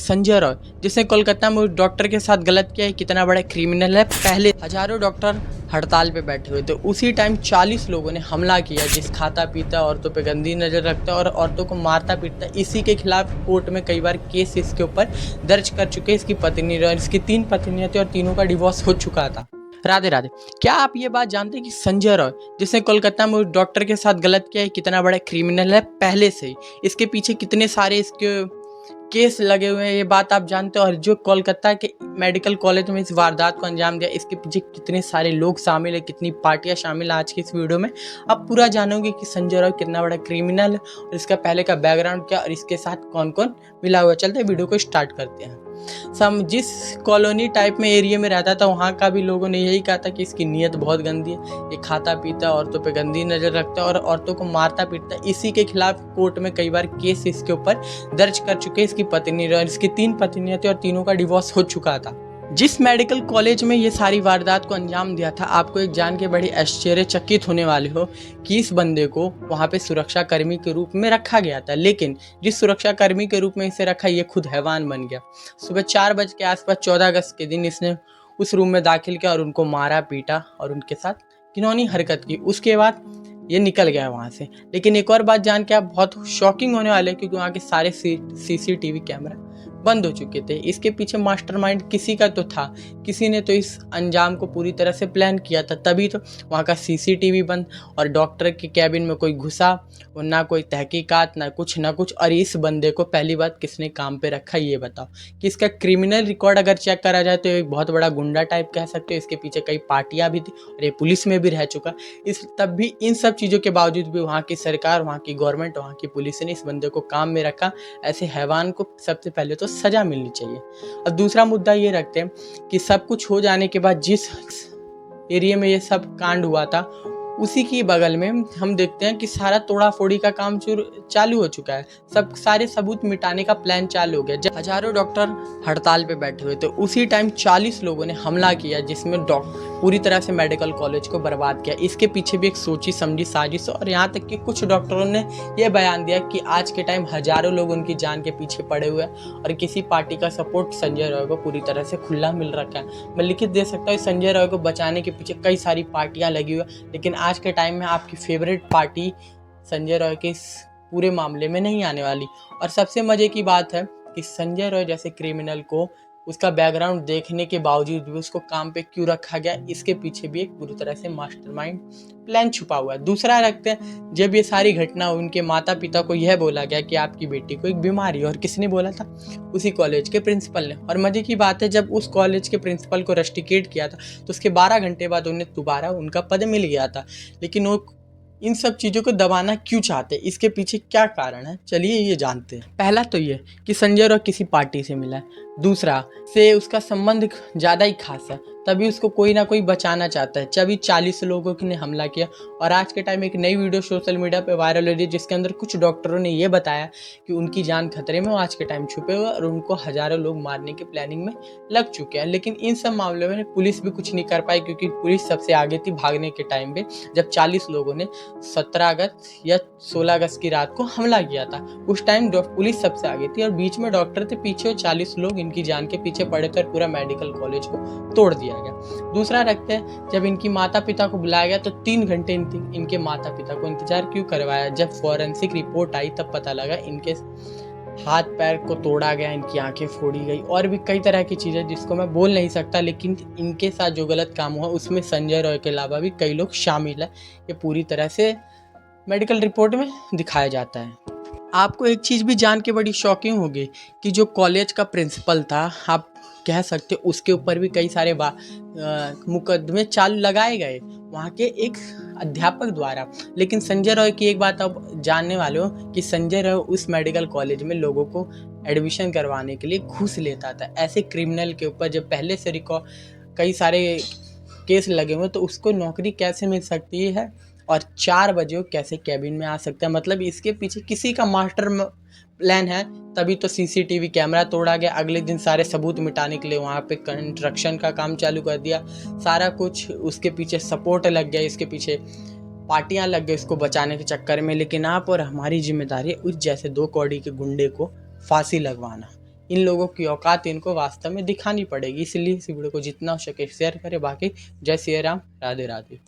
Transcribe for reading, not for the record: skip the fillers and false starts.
संजय रॉय, जिसने कोलकाता में उस डॉक्टर के साथ गलत किया है, कितना बड़ा क्रिमिनल है। पहले हजारों डॉक्टर हड़ताल पे बैठे हुए थे, उसी टाइम 40 लोगों ने हमला किया, जिस खाता पीता औरतों पे गंदी नज़र रखता और औरतों को मारता पीटता। इसी के खिलाफ कोर्ट में कई बार केस इसके ऊपर दर्ज कर चुके। इसकी पत्नी और इसकी 3 पत्नियां थी और तीनों का डिवोर्स हो चुका था। राधे राधे। क्या आप ये बात जानते हैं कि संजय रॉय, जिसने कोलकाता में उस डॉक्टर के साथ गलत किया है, कितना बड़ा क्रिमिनल है पहले से ही। इसके पीछे कितने सारे इसके केस लगे हुए हैं, ये बात आप जानते हो। और जो कोलकाता के मेडिकल कॉलेज में इस वारदात को अंजाम दिया, इसके पीछे कितने सारे लोग शामिल है, कितनी पार्टियां शामिल है। आज की इस वीडियो में आप पूरा जानोगे कि संजय रॉय कितना बड़ा क्रिमिनल है और इसका पहले का बैकग्राउंड क्या और इसके साथ कौन कौन मिला हुआ। चलते वीडियो को स्टार्ट करते हैं। जिस कॉलोनी टाइप में एरिया में रहता था, वहाँ का भी लोगों ने यही कहा था कि इसकी नीयत बहुत गंदी है, ये खाता पीता औरतों पे गंदी नज़र रखता है और औरतों को मारता पीटता। इसी के खिलाफ कोर्ट में कई बार केस इसके ऊपर दर्ज कर चुके। इसकी पत्नी और इसकी 3 पत्नियां थी और तीनों का डिवोर्स हो चुका था। जिस मेडिकल कॉलेज में ये सारी वारदात को अंजाम दिया था, आपको एक जान के बड़ी आश्चर्यचकित होने वाले हो कि इस बंदे को वहाँ पे सुरक्षा कर्मी के रूप में रखा गया था। लेकिन जिस सुरक्षा कर्मी के रूप में इसे रखा, ये खुद हैवान बन गया। सुबह 4 बजे के आसपास 14 अगस्त के दिन इसने उस रूम में दाखिल किया और उनको मारा पीटा और उनके साथ घिनौनी हरकत की। उसके बाद ये निकल गया वहाँ से। लेकिन एक और बात जान के आप बहुत शॉकिंग होने वाले, क्योंकि वहाँ के सारे CCTV कैमरा बंद हो चुके थे। इसके पीछे मास्टरमाइंड किसी का तो था, किसी ने तो इस अंजाम को पूरी तरह से प्लान किया था। तभी तो वहाँ का CCTV बंद और डॉक्टर के कैबिन में कोई घुसा और ना कोई तहकीकात, ना कुछ। और इस बंदे को पहली बात किसने काम पे रखा, ये बताओ। कि इसका क्रिमिनल रिकॉर्ड अगर चेक करा जाए तो एक बहुत बड़ा गुंडा टाइप कह सकते हो। इसके पीछे कई पार्टियां भी थी और ये पुलिस में भी रह चुका। तब भी इन सब चीज़ों के बावजूद भी वहाँ की सरकार, वहाँ की गवर्नमेंट, वहाँ की पुलिस ने इस बंदे को काम में रखा। ऐसे हैवान को सबसे पहले तो सजा मिलनी चाहिए। और दूसरा मुद्दा ये रखते हैं कि सब कुछ हो जाने के बाद जिस एरिया में ये सब कांड हुआ था, उसी की बगल में हम देखते हैं कि सारा तोड़ा फोड़ी का काम चालू हो चुका है। सारे सबूत मिटाने का प्लान चालू हो गया। जब हजारों डॉक्टर हड़ताल पे बैठे हुए थे, उसी टाइम 40 लोगों ने हमला किया, जिसमें पूरी तरह से मेडिकल कॉलेज को बर्बाद किया। इसके पीछे भी एक सोची समझी साजिश। और यहाँ तक कि कुछ डॉक्टरों ने यह बयान दिया कि आज के टाइम हजारों लोग उनकी जान के पीछे पड़े हुए हैं और किसी पार्टी का सपोर्ट संजय रॉय को पूरी तरह से खुला मिल रखा है। मैं लिखित दे सकता हूँ, संजय रॉय को बचाने के पीछे कई सारी पार्टियां लगी हुई है। लेकिन आज के टाइम में आपकी फेवरेट पार्टी संजय रॉय के इस पूरे मामले में नहीं आने वाली। और सबसे मजे की बात है कि संजय रॉय जैसे क्रिमिनल को उसका बैकग्राउंड देखने के बावजूद भी उसको काम पे क्यों रखा गया, इसके पीछे भी एक पूरी तरह से मास्टरमाइंड प्लान छुपा हुआ है। दूसरा रखते हैं, जब ये सारी घटना उनके माता पिता को यह बोला गया कि आपकी बेटी को एक बीमारी है। और किसने बोला था? उसी कॉलेज के प्रिंसिपल ने। और मजे की बात है, जब उस कॉलेज के प्रिंसिपल को रस्टिकेट किया था तो उसके 12 घंटे बाद उन्हें दोबारा उनका पद मिल गया था। लेकिन वो इन सब चीज़ों को दबाना क्यों चाहते हैं, इसके पीछे क्या कारण है, चलिए ये जानते हैं। पहला तो ये कि संजय रॉय किसी पार्टी से मिला है। दूसरा से उसका संबंध ज़्यादा ही खास है, तभी उसको कोई ना कोई बचाना चाहता है। तभी 40 लोगों ने हमला किया। और आज के टाइम एक नई वीडियो सोशल मीडिया पे वायरल हो रही है, जिसके अंदर कुछ डॉक्टरों ने ये बताया कि उनकी जान खतरे में, वो आज के टाइम छुपे हुए और उनको हजारों लोग मारने की प्लानिंग में लग चुके हैं। लेकिन इन सब मामलों में पुलिस भी कुछ नहीं कर पाई, क्योंकि पुलिस सबसे आगे थी भागने के टाइम पे। जब 40 लोगों ने 17 अगस्त या 16 अगस्त की रात को हमला किया था, उस टाइम पुलिस सबसे आगे थी और बीच में डॉक्टर थे, पीछे 40 लोग इनकी जान के पीछे पड़े थे और पूरा मेडिकल कॉलेज को तोड़ दिया गया। दूसरा रखते हैं, जब इनकी माता पिता को बुलाया गया तो 3 घंटे इनके माता पिता को इंतजार क्यों करवाया? जब फॉरेंसिक रिपोर्ट आई तब पता लगा इनके हाथ पैर को तोड़ा गया, इनकी आंखें फोड़ी गई और भी कई तरह की चीज़ें जिसको मैं बोल नहीं सकता। लेकिन इनके साथ जो गलत काम हुआ उसमें संजय रॉय के अलावा भी कई लोग शामिल है। ये पूरी तरह से मेडिकल रिपोर्ट में दिखाया जाता है। आपको एक चीज़ भी जान के बड़ी शॉकिंग होगी कि जो कॉलेज का प्रिंसिपल था, आप कह सकते हो, उसके ऊपर भी कई सारे मुकदमे चालू लगाए गए वहाँ के एक अध्यापक द्वारा। लेकिन संजय रॉय की एक बात आप जानने वाले हो कि संजय रॉय उस मेडिकल कॉलेज में लोगों को एडमिशन करवाने के लिए घूस लेता था। ऐसे क्रिमिनल के ऊपर जब पहले से कई सारे केस लगे हुए, तो उसको नौकरी कैसे मिल सकती है और 4 बजे वो कैसे कैबिन में आ सकता है? मतलब इसके पीछे किसी का मास्टर प्लान है। तभी तो CCTV कैमरा तोड़ा गया। अगले दिन सारे सबूत मिटाने के लिए वहाँ पे कंस्ट्रक्शन का काम चालू कर दिया। सारा कुछ उसके पीछे सपोर्ट लग गया, इसके पीछे पार्टियां लग गई इसको बचाने के चक्कर में। लेकिन आप और हमारी जिम्मेदारी है उस जैसे 2 कौड़ी के गुंडे को फांसी लगवाना। इन लोगों की औकात इनको वास्तव में दिखानी पड़ेगी। इसलिए इस वीडियो को जितना हो सके शेयर करें। बाकी जय श्री राम, राधे राधे।